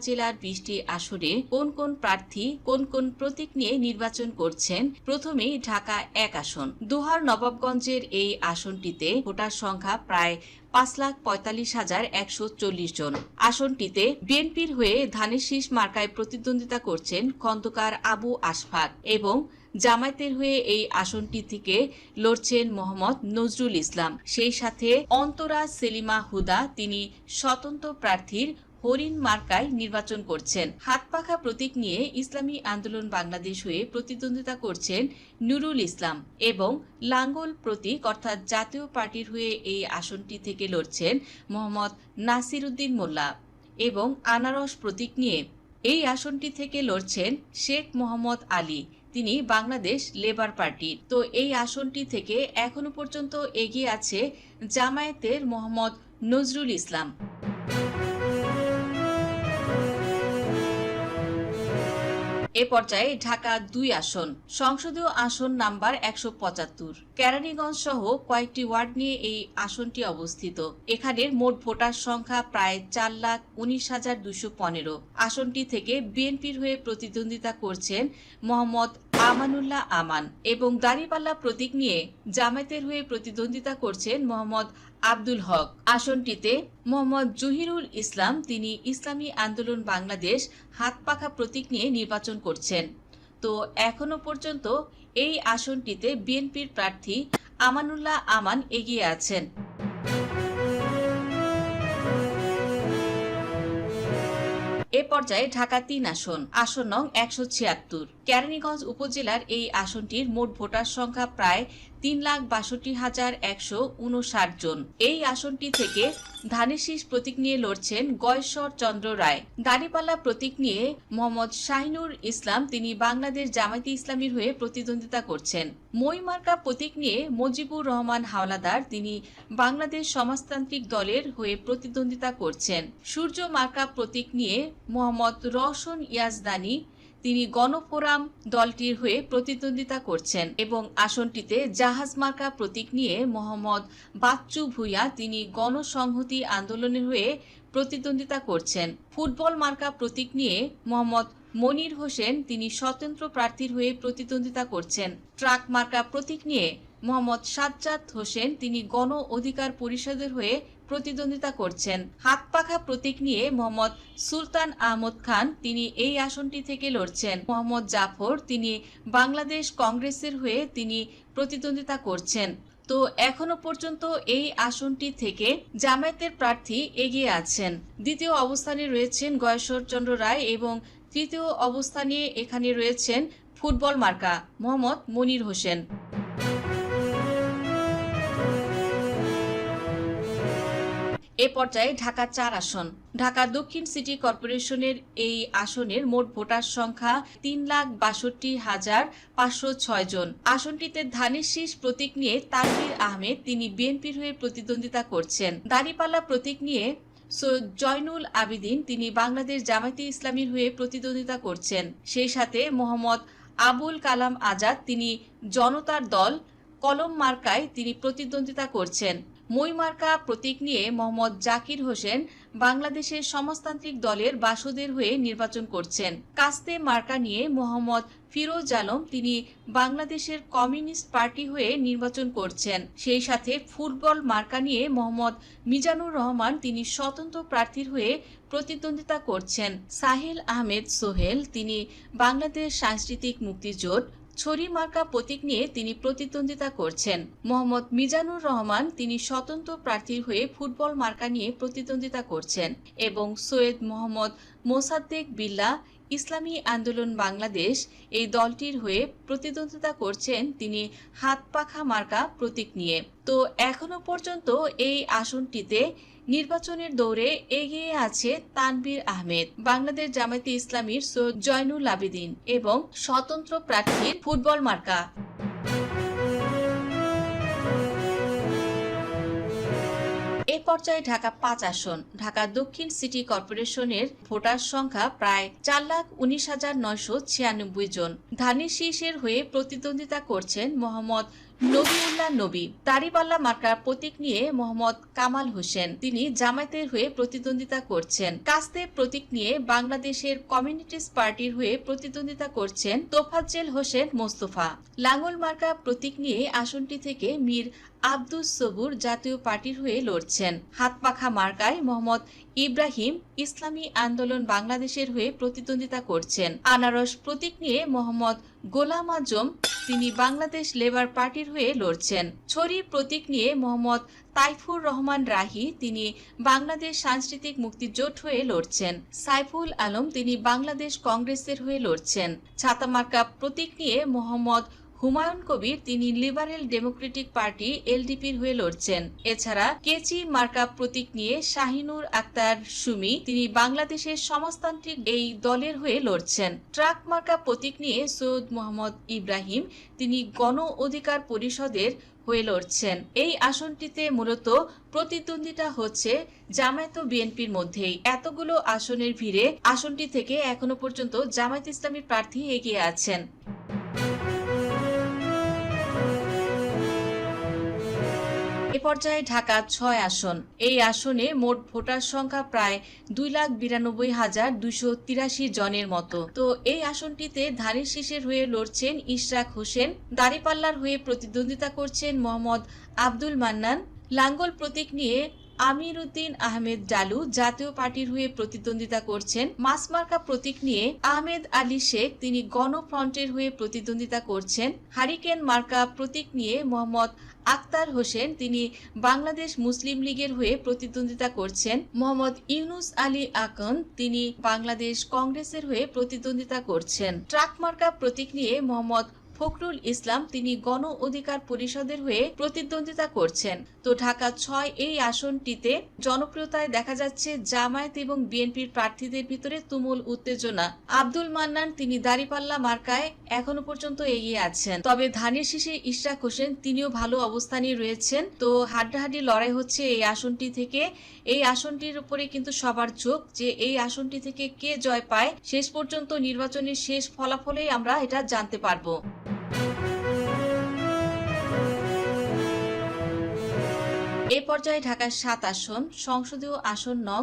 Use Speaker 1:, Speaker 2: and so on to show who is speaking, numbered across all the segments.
Speaker 1: জেলার 20টি আসনে কোন কোন প্রার্থী কোন কোন প্রতীক নিয়ে নির্বাচন করছেন। প্রথমেই ঢাকা 1 আসন। দোহার নবাবগঞ্জের এই আসনটিতে ভোটার সংখ্যা প্রায় 5,45,140 জন। আসনটিতে বিএনপির হয়ে ধানের শীষ মার্কায় প্রতিদ্বন্দ্বিতা করছেন খন্দকার আবু আশফাক এবং জামায়াতের হয়ে এই আসনটি থেকে লড়ছেন মোহাম্মদ নজরুল ইসলাম। সেই সাথে অন্তরা সেলিমা হুদা তিনি স্বতন্ত্র প্রার্থীর হরিণ মার্কায় নির্বাচন করছেন। হাতপাখা প্রতীক নিয়ে ইসলামী আন্দোলন বাংলাদেশ হয়ে প্রতিদ্বন্দ্বিতা করছেন নুরুল ইসলাম এবং লাঙ্গল প্রতীক অর্থাৎ জাতীয় পার্টির হয়ে এই আসনটি থেকে লড়ছেন মোহাম্মদ নাসির উদ্দিন মোল্লা এবং আনারস প্রতীক নিয়ে এই আসনটি থেকে লড়ছেন শেখ মোহাম্মদ আলী, তিনি বাংলাদেশ লেবার পার্টির। তো এই আসনটি থেকে এখনো পর্যন্ত এগিয়ে আছে জামায়াতের মোহাম্মদ নজরুল ইসলাম। এ পর্যায়ে ঢাকা 2 আসন, সংসদীয় আসন নাম্বার 175। কেরানীগঞ্জ সহ কয়েকটি ওয়ার্ড নিয়ে এই আসনটি অবস্থিত। এখানের মোট ভোটার সংখ্যা প্রায় 4,19,215। আসনটি থেকে বিএনপির হয়ে প্রতিদ্বন্দ্বিতা করছেন মোহাম্মদ আমানুল্লাহ আমান এবং দাঁড়িপাল্লা প্রতীক নিয়ে জামায়াতের হয়ে প্রতিদ্বন্দ্বিতা করছেন মোহাম্মদ আব্দুল হক। আসনটিতে মোহাম্মদ জহিরুল ইসলাম তিনি ইসলামী আন্দোলন বাংলাদেশ হাতপাখা প্রতীক নিয়ে নির্বাচন করছেন। তো এখনো পর্যন্ত এই আসনটিতে বিএনপির প্রার্থী আমানুল্লাহ আমান এগিয়ে আছেন। এ পর্যায়ে ঢাকা 3 আসন, আসন নং 176। কেরানীগঞ্জ উপজেলার এই আসনটির মোট ভোটার সংখ্যা প্রায় 3,62,159 জন। এই আসনটি থেকে ধানের শীষ প্রতীক নিয়ে লড়ছেন গয়েশ্বর চন্দ্র রায়। দাঁড়িপাল্লা প্রতীক নিয়ে মোহাম্মদ শাহিনুর ইসলাম তিনি বাংলাদেশ জামায়াতে ইসলামীর হয়ে প্রতিদ্বন্দ্বিতা করছেন। মই মার্কা প্রতীক নিয়ে মজিবুর রহমান হাওলাদার তিনি বাংলাদেশ সমাজতান্ত্রিক দলের হয়ে প্রতিদ্বন্দ্বিতা করছেন। সূর্য মার্কা প্রতীক নিয়ে মোহাম্মদ রওশন ইয়াজদানি তিনি গণফোরাম দলটির হয়ে প্রতিদ্বন্দ্বিতা করছেন এবং আসনটিতে জাহাজ মার্কা প্রতীক নিয়ে মোহাম্মদ বাচ্চু ভুইয়া তিনি গণসংহতি আন্দোলনের হয়ে প্রতিদ্বন্দ্বিতা করছেন। ফুটবল মার্কা প্রতীক নিয়ে মোহাম্মদ মনির হোসেন তিনি স্বতন্ত্র প্রার্থীর হয়ে প্রতিদ্বন্দ্বিতা করছেন। ট্রাক মার্কা প্রতীক নিয়ে মোহাম্মদ সাজ্জাদ হোসেন তিনি গণ অধিকার পরিষদের হয়ে প্রতিদ্বন্দ্বিতা করছেন। হাতপাখা প্রতীক নিয়ে মোহাম্মদ সুলতান আহমদ খান তিনি এই আসনটি থেকে লড়ছেন। মোহাম্মদ জাফর তিনি বাংলাদেশ কংগ্রেসের হয়ে তিনি প্রতিদ্বন্দ্বিতা করছেন। তো এখনো পর্যন্ত এই আসনটি থেকে জামায়াতের প্রার্থী এগিয়ে আছেন। দ্বিতীয় অবস্থানে রয়েছেন গয়েশ্বর চন্দ্র রায় এবং তৃতীয় অবস্থানে এখানে রয়েছেন ফুটবল মার্কা মোহাম্মদ মনির হোসেন। এ পর্যায়ে ঢাকা 4 আসন, ঢাকা দক্ষিণ সিটি কর্পোরেশনের এই আসনের মোট ভোটার সংখ্যা 3,62,506 জন। আসনটিতে ধানের শীষ প্রতীক নিয়ে তানভীর আহমেদ তিনি বিএনপির হয়ে প্রতিদ্বন্দ্বিতা করছেন। দাঁড়িপাল্লা প্রতীক নিয়ে সৈয়দ জয়নুল আবিদিন তিনি বাংলাদেশ জামায়াতে ইসলামীর হয়ে প্রতিদ্বন্দ্বিতা করছেন। সেই সাথে মোহাম্মদ আবুল কালাম আজাদ তিনি জনতার দল কলম মার্কায় তিনি প্রতিদ্বন্দ্বিতা করছেন। মই মার্কা প্রতীক নিয়ে মোহাম্মদ জাকির হোসেন বাংলাদেশের সমাজতান্ত্রিক দলের বাসদের হয়ে নির্বাচন করছেন। কাস্তে মার্কা নিয়ে মোহাম্মদ ফিরোজ আলম তিনি বাংলাদেশের কমিউনিস্ট পার্টি হয়ে নির্বাচন করছেন। সেই সাথে ফুটবল মার্কা নিয়ে মোহাম্মদ মিজানুর রহমান তিনি স্বতন্ত্র প্রার্থীর হয়ে প্রতিদ্বন্দ্বিতা করছেন। সাহেল আহমেদ সোহেল তিনি বাংলাদেশ সাংস্কৃতিক মুক্তিজোট ছড়ি মার্কা প্রতীক নিয়ে তিনি প্রতিদ্বন্দ্বিতা করছেন। মোহাম্মদ মিজানুর রহমান তিনি স্বতন্ত্র প্রার্থীর হয়ে ফুটবল মার্কা নিয়ে প্রতিদ্বন্দ্বিতা করছেন এবং সৈয়দ মোহাম্মদ মোসাদ্দেক বিল্লাহ ইসলামী আন্দোলন বাংলাদেশ এই দলটির হয়ে প্রতিদ্বন্দ্বিতা করছেন তিনি হাতপাখা মার্কা প্রতীক নিয়ে। তো এখনো পর্যন্ত এই আসনটিতে নির্বাচনের দৌড়ে এগিয়ে আছে তানভীর আহমেদ, বাংলাদেশ জামায়াতে ইসলামীর সৈয়দ জয়নুল আবিদিন এবং স্বতন্ত্র প্রার্থীর ফুটবল মার্কা। এ পর্যায়ে ঢাকা 5 আসন, ঢাকা দক্ষিণ সিটি কর্পোরেশনের ভোটার সংখ্যা প্রায় 4,19,996 জন। ধানের শীষের হয়ে প্রতিদ্বন্দ্বিতা করছেন মোহাম্মদ নবিউল্লাহ নবী। দাড়িপাল্লা মার্কার প্রতীক নিয়ে মোহাম্মদ কামাল হোসেন, তিনি জামায়াতের হয়ে প্রতিদ্বন্দ্বিতা করছেন। কাস্তে প্রতীক নিয়ে বাংলাদেশের কমিউনিস্ট পার্টির হয়ে প্রতিদ্বন্দ্বিতা করছেন তোফাজ্জেল হোসেন মোস্তফা। লাঙ্গল মার্কা প্রতীক নিয়ে আসনটি থেকে মীর আব্দুস সবুর জাতীয় পার্টির হয়ে লড়ছেন। হাতপাখা মার্কায় মোহাম্মদ ইব্রাহিম ইসলামী আন্দোলন বাংলাদেশের হয়ে প্রতিদ্বন্দ্বিতা করছেন। আনারস প্রতীক নিয়ে মোহাম্মদ গোলাম আজম, তিনি বাংলাদেশ লেবার পার্টির হয়ে লড়ছেন। ছড়ি প্রতীক নিয়ে মোহাম্মদ তাইফুর রহমান রাহি, তিনি বাংলাদেশ সাংস্কৃতিক মুক্তিজোট হয়ে লড়ছেন। সাইফুল আলম, তিনি বাংলাদেশ কংগ্রেসের হয়ে লড়ছেন। ছাতামার্কা প্রতীক নিয়ে মোহাম্মদ হুমায়ুন কবির, তিনি লিবারেল ডেমোক্রেটিক পার্টি এলডিপির হয়ে লড়ছেন। এছাড়া কেচি মার্কা প্রতীক নিয়ে শাহিনুর আক্তার সুমি, তিনি বাংলাদেশের সমাজতান্ত্রিক এই দলের হয়ে লড়ছেন। ট্রাক মার্কা প্রতীক নিয়ে সৈয়দ মোহাম্মদ ইব্রাহিম, তিনি গণ অধিকার পরিষদের হয়ে লড়ছেন। এই আসনটিতে মূলত প্রতিদ্বন্দ্বিতা হচ্ছে জামায়াত ও বিএনপির মধ্যেই। এতগুলো আসনের ভিড়ে আসনটি থেকে এখনো পর্যন্ত জামায়াত ইসলামীর প্রার্থী এগিয়ে আছেন। এ পর্যায়ে ঢাকা ৬ আসন। এই আসনে মোট ভোটার সংখ্যা প্রায় 2,92,283 জনের মতো। তো এই আসনটিতে ধানের শীষের হয়ে লড়ছেন ইশরাক হোসেন। দাড়িপাল্লার হয়ে প্রতিদ্বন্দ্বিতা করছেন মোহাম্মদ আব্দুল মান্নান। লাঙ্গল প্রতীক নিয়ে আমির উদ্দিন আহমেদ ডালু জাতীয় পার্টির হয়ে প্রতিদ্বন্দ্বিতা করছেন। মাসমার্কা প্রতীক নিয়ে আহমেদ আলী শেখ, তিনি গণফ্রন্টের হয়ে প্রতিদ্বন্দ্বিতা করছেন। হারিকেন মার্কা প্রতীক নিয়ে মোহাম্মদ আক্তার হোসেন, তিনি বাংলাদেশ মুসলিম লীগের হয়ে প্রতিদ্বন্দ্বিতা করছেন। মোহাম্মদ ইউনুস আলী আকন, তিনি বাংলাদেশ কংগ্রেসের হয়ে প্রতিদ্বন্দ্বিতা করছেন। ট্রাক মার্কা প্রতীক নিয়ে মোহাম্মদ ফখরুল ইসলাম, তিনি গণ অধিকার পরিষদের হয়ে প্রতিদ্বন্দ্বিতা করছেন। তো ঢাকা ৬ এই আসনটিতে জনপ্রিয়তায় দেখা যাচ্ছে জামায়াত এবং বিএনপির প্রার্থীদের ভিতরে তুমুল উত্তেজনা। আব্দুল মান্নান, তিনি দাড়িপাল্লা মার্কায় এখনো পর্যন্ত এগিয়ে আছেন। তবে ধানের শীষে ইশরাক হোসেন, তিনিও ভালো অবস্থানে রয়েছেন। তো হাড্ডাহাড্ডি লড়াই হচ্ছে এই আসনটি থেকে। এই আসনটির উপরে কিন্তু সবার চোখ যে এই আসনটি থেকে কে জয় পায়। শেষ পর্যন্ত নির্বাচনের শেষ ফলাফলেই আমরা এটা জানতে পারবো। এ পর্যায়ে ঢাকার ৭ আসন, সংসদীয় আসন নং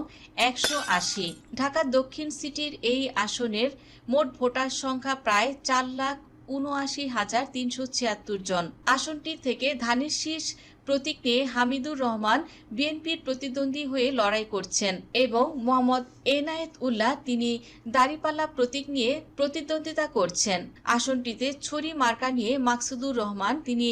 Speaker 1: ১৮০। ঢাকা দক্ষিণ সিটির এই আসনের মোট ভোটার সংখ্যা প্রায় 4,79,376 জন। আসনটি থেকে ধানের শীষ প্রতীক নিয়ে হামিদুর রহমান বিএনপির প্রতিদ্বন্দ্বী হয়ে লড়াই করছেন এবং মোহাম্মদ এনায়েত উল্লাহ, তিনি দাড়িপাল্লা প্রতীক নিয়ে প্রতিদ্বন্দ্বিতা করছেন। আসনটিতে ছড়ি মার্কা নিয়ে মাকসুদুর রহমান, তিনি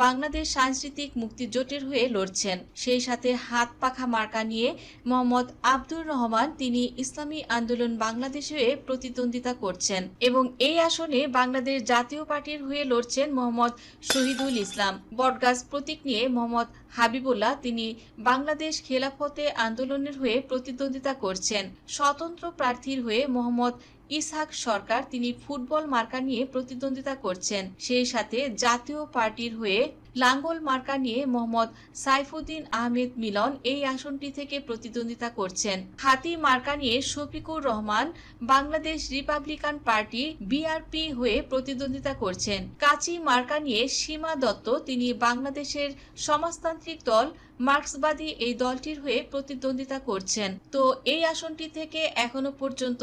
Speaker 1: বাংলাদেশ সাংস্কৃতিক মুক্তিজোটের হয়ে লড়ছেন। সেই সাথে হাত পাখা মার্কা নিয়ে মোহাম্মদ আব্দুর রহমান, তিনি ইসলামী আন্দোলন বাংলাদেশ হয়ে প্রতিদ্বন্দ্বিতা করছেন এবং এই আসনে বাংলাদেশ জাতীয় পার্টির হয়ে লড়ছেন মোহাম্মদ শহীদুল ইসলাম। বটগাছ প্রতীক নিয়ে মোহাম্মদ হাবিবুল্লাহ, তিনি বাংলাদেশ খেলাফতে আন্দোলনের হয়ে প্রতিদ্বন্দ্বিতা করছেন। স্বতন্ত্র প্রার্থীর হয়ে মোহাম্মদ ইসহাক সরকার, তিনি ফুটবল মার্কা নিয়ে প্রতিদ্বন্দ্বিতা করছেন। সেই সাথে জাতীয় পার্টির হয়ে লাঙ্গল মার্কা নিয়ে মোহাম্মদ সাইফুদ্দিন আহমেদ মিলন এই আসনটি থেকে প্রতিদ্বন্দ্বিতা করছেন। হাতি মার্কা নিয়ে Shafiqur Rahman Bangladesh Republican party BRP হয়ে প্রতিদ্বন্দ্বিতা করছেন। কাচি মার্কা নিয়ে সীমা দত্ত, তিনি বাংলাদেশের সমাজতান্ত্রিক দল মার্ক্সবাদী এই দলটির হয়ে প্রতিদ্বন্দ্বিতা করছেন। তো এই আসনটি থেকে এখনো পর্যন্ত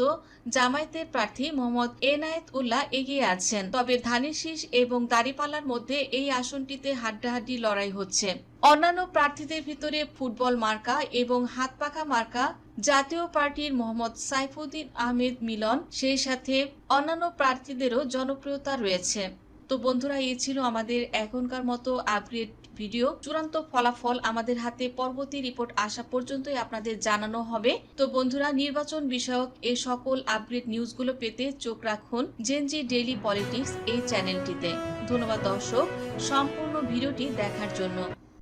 Speaker 1: জামায়াতের প্রার্থী মোহাম্মদ এনায়েত উল্লাহ এগিয়ে আছেন। তবে ধানের শীষ এবং দাড়িপাল্লার মধ্যে এই আসনটিতে হাড্ডাহাড্ডি লড়াই হচ্ছে। অন্যান্য প্রার্থীদের ভিতরে ফুটবল মার্কা এবং হাতপাখা মার্কা জাতীয় পার্টির মোহাম্মদ সাইফুদ্দিন আহমেদ মিলন, সেই সাথে অন্যান্য প্রার্থীদেরও জনপ্রিয়তা রয়েছে। তো বন্ধুরা, এই ছিল আমাদের এখনকার মতো আপডেট ভিডিও। চূড়ান্ত ফলাফল আমাদের হাতে পরবর্তী রিপোর্ট আসা পর্যন্তই আপনাদের জানানো হবে। তো বন্ধুরা, নির্বাচন বিষয়ক এই সকল আপডেট নিউজগুলো পেতে চোখ রাখুন জেনজি ডেইলি পলিটিক্স এই চ্যানেলটিতে। ধন্যবাদ দর্শক সম্পূর্ণ ভিডিওটি দেখার জন্য।